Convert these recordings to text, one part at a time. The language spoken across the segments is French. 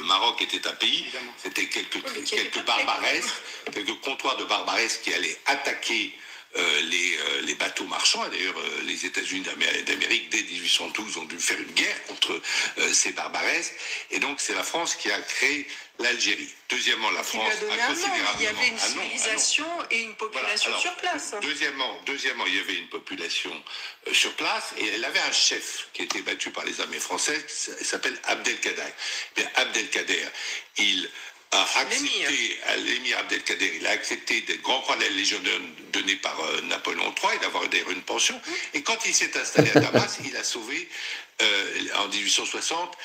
Maroc était un pays, c'était quelques barbaresques, quelques comptoirs de barbaresques qui allaient attaquer les bateaux marchands. D'ailleurs, les États-Unis d'Amérique, dès 1812, ont dû faire une guerre contre ces barbaresques. Et donc, c'est la France qui a créé l'Algérie. Deuxièmement, la France a considérablement... Il y avait une civilisation et une population sur place. Deuxièmement, il y avait une population sur place et elle avait un chef qui était battu par les armées françaises, il s'appelle Abdelkader. Abdelkader, il a accepté, l'émir Abdelkader, il a accepté des grands croix de la Légion donnés par Napoléon III et d'avoir d'ailleurs une pension. Et quand il s'est installé à Damas, il a sauvé, en 1860,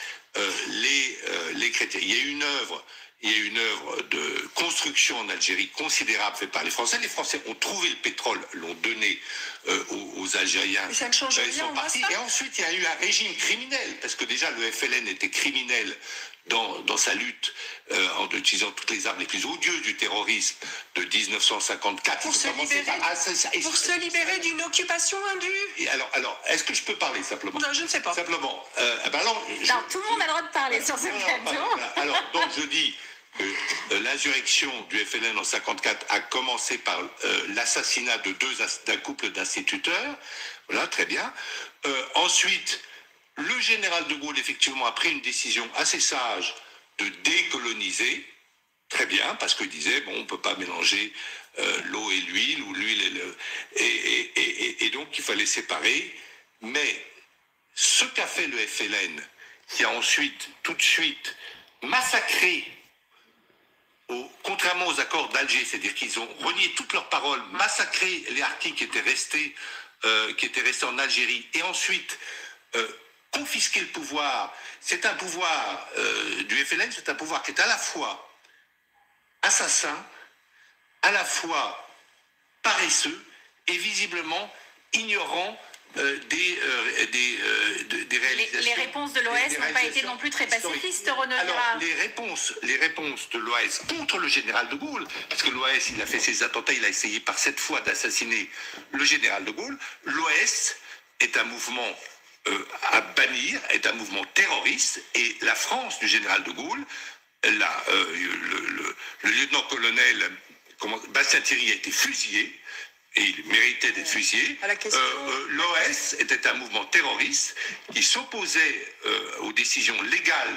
les chrétiens. Il y a une œuvre de construction en Algérie considérable faite par les Français. Les Français ont trouvé le pétrole, l'ont donné aux Algériens. Mais ça ne change rien, ils sont partis. Et ensuite, il y a eu un régime criminel, parce que déjà le FLN était criminel dans sa lutte en utilisant toutes les armes les plus odieuses du terrorisme de 1954. Pour se libérer d'une occupation indue. Et alors, est-ce que je peux parler simplement? Non, je ne sais pas. Simplement. Non, tout le monde a le droit de parler sur ce plateau. Alors, donc je dis que l'insurrection du FLN en 1954 a commencé par l'assassinat d'un couple d'instituteurs. Voilà, très bien. Ensuite, le général de Gaulle, effectivement, a pris une décision assez sage de décoloniser. Très bien, parce qu'il disait, bon, on ne peut pas mélanger l'eau et l'huile, ou l'huile et donc il fallait séparer. Mais ce qu'a fait le FLN, qui a ensuite, tout de suite, massacré, contrairement aux accords d'Alger, c'est-à-dire qu'ils ont renié toutes leurs paroles, massacré les harkis qui étaient restés en Algérie, et ensuite confisquer le pouvoir. C'est un pouvoir du FLN, c'est un pouvoir qui est à la fois assassin, à la fois paresseux et visiblement ignorant des réalisations. Les réponses de l'OAS n'ont pas été non plus très pacifistes, Renaud Girard. Alors, les réponses de l'OAS contre le général de Gaulle, parce que l'OAS, il a fait ses attentats, il a essayé par 7 fois d'assassiner le général de Gaulle. L'OAS est un mouvement à bannir, est un mouvement terroriste, et la France du général de Gaulle, le lieutenant-colonel Bastien Thierry a été fusillé, et il méritait d'être fusillé. L'OAS était un mouvement terroriste qui s'opposait aux décisions légales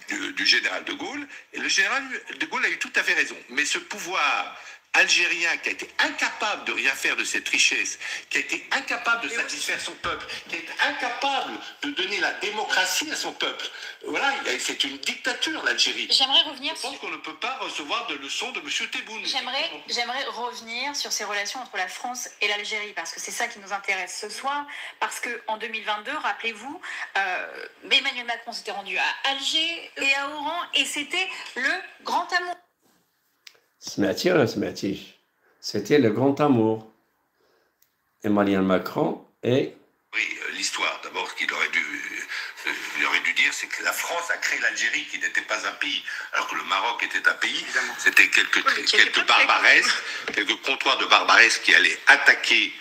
du général de Gaulle, et le général de Gaulle a eu tout à fait raison. Mais ce pouvoir algérien qui a été incapable de rien faire de cette richesse, qui a été incapable de satisfaire son peuple, qui a été incapable de donner la démocratie à son peuple. Voilà, c'est une dictature, l'Algérie. J'aimerais revenir Je pense qu'on ne peut pas recevoir de leçons de M. Tebboune. J'aimerais revenir sur ces relations entre la France et l'Algérie, parce que c'est ça qui nous intéresse ce soir, parce qu'en 2022, rappelez-vous, Emmanuel Macron s'était rendu à Alger et à Oran, et c'était le grand amour. سمعتي ولا سمعتيش؟ C'était le grand amour. Emmanuel Macron et... Oui, l'histoire, d'abord, il aurait dû dire, c'est que la France a créé l'Algérie, qui n'était pas un pays, alors que le Maroc était un pays. C'était quelques barbaresques, quelques comptoirs de barbaresques qui allaient attaquer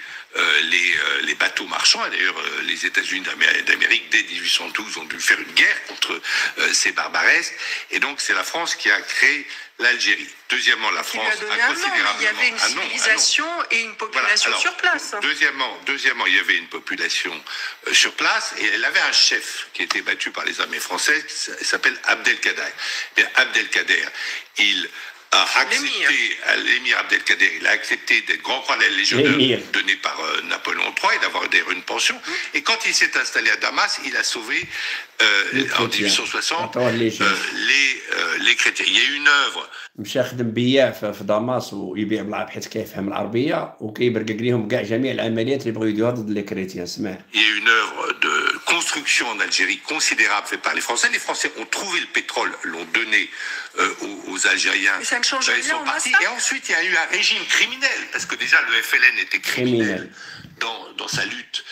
les bateaux marchands. D'ailleurs, les États-Unis d'Amérique, dès 1812, ont dû faire une guerre contre ces barbaresques. Et donc, c'est la France qui a créé l'Algérie. Deuxièmement, la France a considérablement... Il y avait une civilisation et une population sur place. Deuxièmement, il y avait une population sur place, et elle avait un chef qui était battu par les armées françaises, qui s'appelle Abdelkader. Abdelkader, il a accepté, l'émir Abdelkader, il a accepté des grands croix de la Légion donnés par Napoléon III et d'avoir d'ailleurs une pension. Et quand il s'est installé à Damas, il a sauvé en 1860 les chrétiens. Il y a une œuvre. مشى خدم بياع في داماس ويبيع بالعربي حيت كيفهم العربيه وكيبرقق ليهم كاع جميع العمليات اللي بغاو يديروها ضد لي كريتيان. سمع. Il y a une œuvre de construction en Algérie considérable faite par les Français. Les Français ont trouvé le pétrole, l'ont donné aux Algériens. Mais ça ne change ils rien, sont partis. Et ensuite, il y a eu un régime criminel, parce que déjà le FLN était criminel dans sa lutte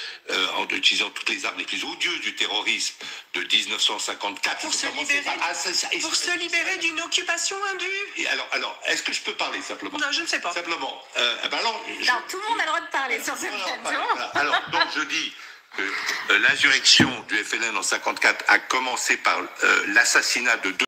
en utilisant toutes les armes les plus odieuses du terrorisme de 1954. Pour se libérer d'une occupation indue. Et alors, est-ce que je peux parler simplement? Non, je ne sais pas. Simplement. Non, tout le monde a le droit de parler sur ce plateau. Alors, donc je dis que l'insurrection du FLN en 1954 a commencé par l'assassinat de